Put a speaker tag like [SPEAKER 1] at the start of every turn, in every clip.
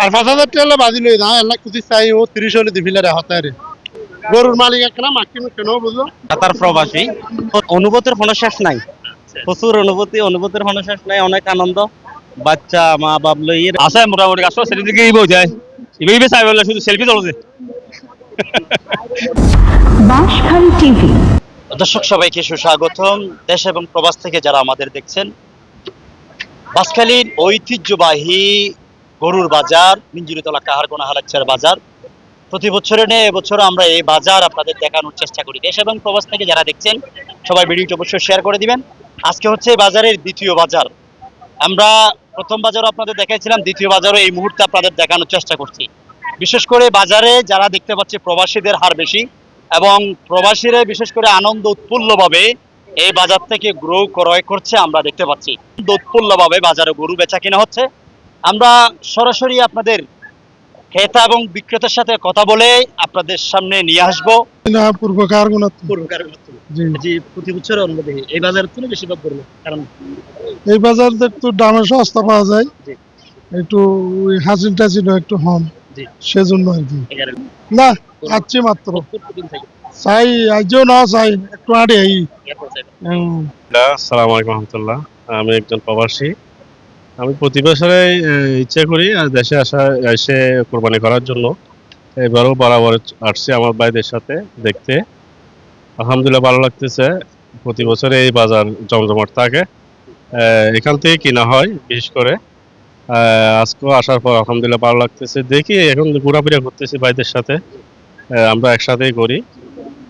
[SPEAKER 1] আর 5,000 টাকা বাজি লই না এলা কুচি চাই ও 30 হলে দিবিলে রে হতারে গরুর মালিক একটা মাকি কেন বুঝলো
[SPEAKER 2] কাতার প্রবাসী অনুভূতির কোনো শেষ নাই, প্রচুর অনুভূতির কোনো শেষ নাই, অনেক আনন্দ। বাচ্চা মা বাপ লই আছে মোটামুটি আসো সেদিকে বোঝায় ইবে চাই বলে শুধু সেলফি তোলে।
[SPEAKER 3] বাঁশখালী টিভি।
[SPEAKER 2] দর্শক সবাইকে সুস্বাগতম, দেশ এবং প্রবাস থেকে যারা আমাদের দেখছেন। বাঁশখালীর ঐতিহ্যবাহী গরুর বাজার মিঞ্জুরিতলা কাহারগোনা হালাচ্ছার বাজার, প্রতি বছরে নেই এবছর আমরা এই বাজার আপনাদের দেখানোর চেষ্টা করি। দেশ এবং প্রবাস থেকে যারা দেখছেন সবাই ভিডিওটি অবশ্যই শেয়ার করে দিবেন। আজকে হচ্ছে এই বাজারের দ্বিতীয় বাজার। আমরা প্রথম বাজারও আপনাদের দেখাইছিলাম, দ্বিতীয় বাজারও এই মুহূর্তে আপনাদের দেখানোর চেষ্টা করছি। বিশেষ করে বাজারে যারা দেখতে পাচ্ছি প্রবাসীদের হার বেশি, এবং প্রবাসীরা বিশেষ করে আনন্দ উৎফুল্লভাবে এই বাজার থেকে গরু ক্রয় করছে আমরা দেখতে পাচ্ছি। উৎফুল্লভাবে বাজারে গরু বেচা কিনা হচ্ছে। আমরা সরাসরি আপনাদের ক্রেতা এবং বিক্রেতার সাথে কথা বলে আপনাদের সামনে নিয়ে আসবো।
[SPEAKER 1] না পূর্ব কারগুনা
[SPEAKER 2] জি, প্রতি বছর এই বাজার থেকে বেশিরভাগ করবো, কারণ
[SPEAKER 1] এই বাজার একটু দামে সস্তা পাওয়া যায়,
[SPEAKER 2] জি।
[SPEAKER 1] একটু ওই হাসিল টাসিল একটু কম,
[SPEAKER 2] জি।
[SPEAKER 1] সেজন্য আর কি।
[SPEAKER 2] এগারো
[SPEAKER 1] না আচ্ছি মাত্র
[SPEAKER 2] দিন থেকে
[SPEAKER 1] চাই আজও না চাই একটু আড়ে এই
[SPEAKER 4] আসসালামু আলাইকুম রহমতুল্লাহ। আমি একজন প্রবাসী। আমি প্রতি বছরে ইচ্ছে করি আর দেশে এসে কোরবানি করার জন্য। এবারও বরাবর আসছি আমার ভাইদের সাথে দেখতে। আলহামদুলিল্লাহ ভালো লাগতেছে। প্রতি বছরে এই বাজার জমজমাট থাকে, এখান থেকে কিনা হয় বিশেষ করে। আজকেও আসার পর আলহামদুলিল্লাহ ভালো লাগতেছে। দেখি এখন ঘোরাফেরা করতেছি ভাইদের সাথে, আমরা একসাথেই করি।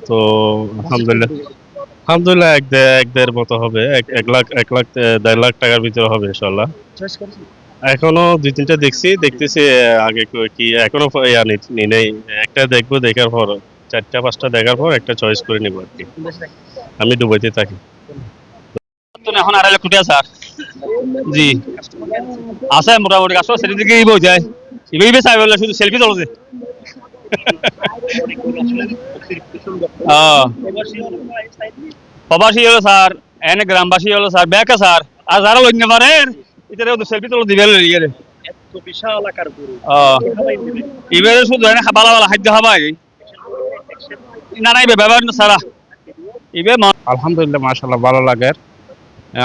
[SPEAKER 4] তো আলহামদুলিল্লাহ আলহামদুলিল্লাহ এক দেড় মতো হবে, এক লাখ 1.5 লাখ টাকার ভিতরে হবে ইনশাল্লাহ। এখনো দুই তিনটা দেখতেছি আগে কি এখনো নেই। একটা দেখবো, দেখার পর 4টা 5টা দেখার পর একটা চয়েস করে নিবো আর কি। আমি দুবাইতে থাকি।
[SPEAKER 2] এখন 2.5 কোটি আছে আর জি আছে মোটামুটি আসো সেদিকে বোঝায় ইবে চাই বলে শুধু সেলফি তোলে। প্রবাসী হলো স্যার, এনে গ্রামবাসী হলো স্যার, ব্যাকে স্যার, আর যারা অন্য পারে এটা সেলফি তোলে দিবে লিগে বিশাল আকার গরু। এবারে শুধু এনে ভালো ভালো খাদ্য খাবাই না নাই ব্যবহার না সারা ইবে।
[SPEAKER 5] আলহামদুলিল্লাহ মাশাআল্লাহ ভালো লাগে।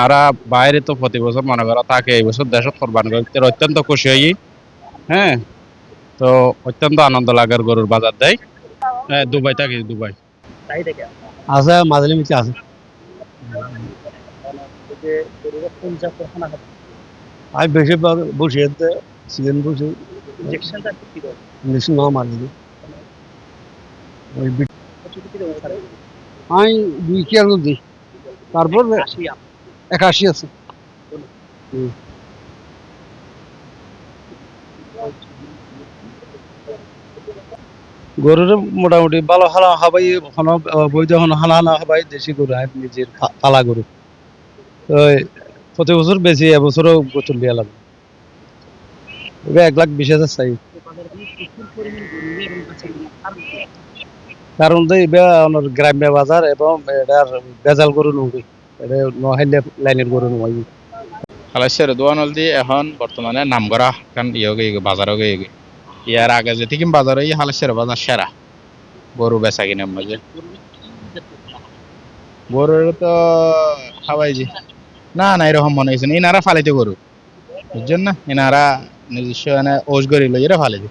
[SPEAKER 5] আর বাইরে তো প্রতি বছর মনে করা থাকে, এই বছর দেশত কোরবানি করতে অত্যন্ত খুশি হই। হ্যাঁ, তো অত্যন্ত আনন্দ লাগার গরুর বাজার দেয়। দুবাই থাকি, দুবাই
[SPEAKER 1] আছে মাঝালি মিচে আছে। আমি বেশিরভাগ বসে সিজন বসে ইঞ্জেকশন না মারি আমি 2 কেয়ার দিই, তারপর 81 আছে। গরুর মোটামুটি ভালো হালা হবাই, বৈধ হালা হবাই দেশি গরু, নিজের পালা গরু। প্রতি বছর বেশি, এবছরও বোতল দিয়ে লাগবে। 1,20,000 চাই, কারণ গ্রাম্য বাজার এবং এটার ভেজাল গরু নই, এটা নহাইলে লাইনের গরু নয়।
[SPEAKER 5] হালাইশের দোয়ানল দিয়ে এখন বর্তমানে নাম করা কারণ বাজারও গিয়ে ইয়ার আগে যে থেকে বাজারে হালাইশের বাজার সেরা গরু বেচা কিনার মাঝে। গরুর তো খাওয়াই যে না এরকম মনে হয়েছে ইনারা ফালাইতে গরু, বুঝছেন না, ইনারা নিজস্ব ওষ গরি লই এরা ফালাইতে।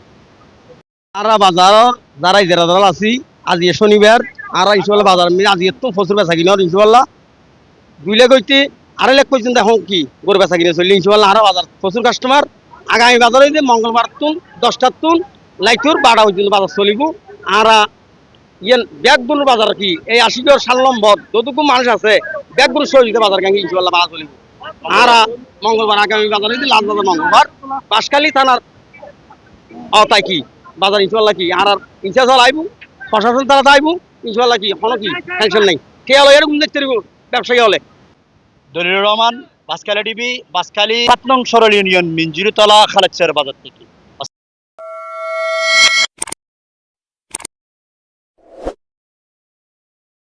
[SPEAKER 2] আরা বাজার যারা ইজারাদার আছি, আজ শনিবার আর ইনশাআল্লাহ বাজার আজ তো প্রচুর বেচা কিনা ইনশাআল্লাহ 2 লাখ হইতে 2.5 লাখ পর্যন্ত এখন কি গরু বেচা কিনে চললে ইনশাআল্লাহ আরো বাজার প্রচুর কাস্টমার। আগামী বাজারে যে মঙ্গলবার তুন 10টার তুন লাইটুর 12টা পর্যন্ত বাজার চলিব। আর ইয়েন ব্যাগ গরুর বাজার কি এই 80 সাল নম্বর যতটুকু মানুষ আছে ব্যাগ গরুর সহযোগিতা বাজার গাঙ্গি ইনশাআল্লাহ বাজার চলিব। আর মঙ্গলবার আগামী বাজারে যে লাল বাজার মঙ্গলবার বাঁশখালী থানার তাই কি বাজার ইনশাআল্লাহ কি আর ইনচার্জ আইব, প্রশাসন তারা আইব ইনশাআল্লাহ কি কোনো কি টেনশন নেই। কে হলো এরকম দেখতে পারবো ব্যবসায়ী হলে। দলিলুর রহমান, বাঁশখালী টিভি, বাঁশখালী 7 নং সরল ইউনিয়ন মিঞ্জুরিতলা খালেকচার বাজার থেকে।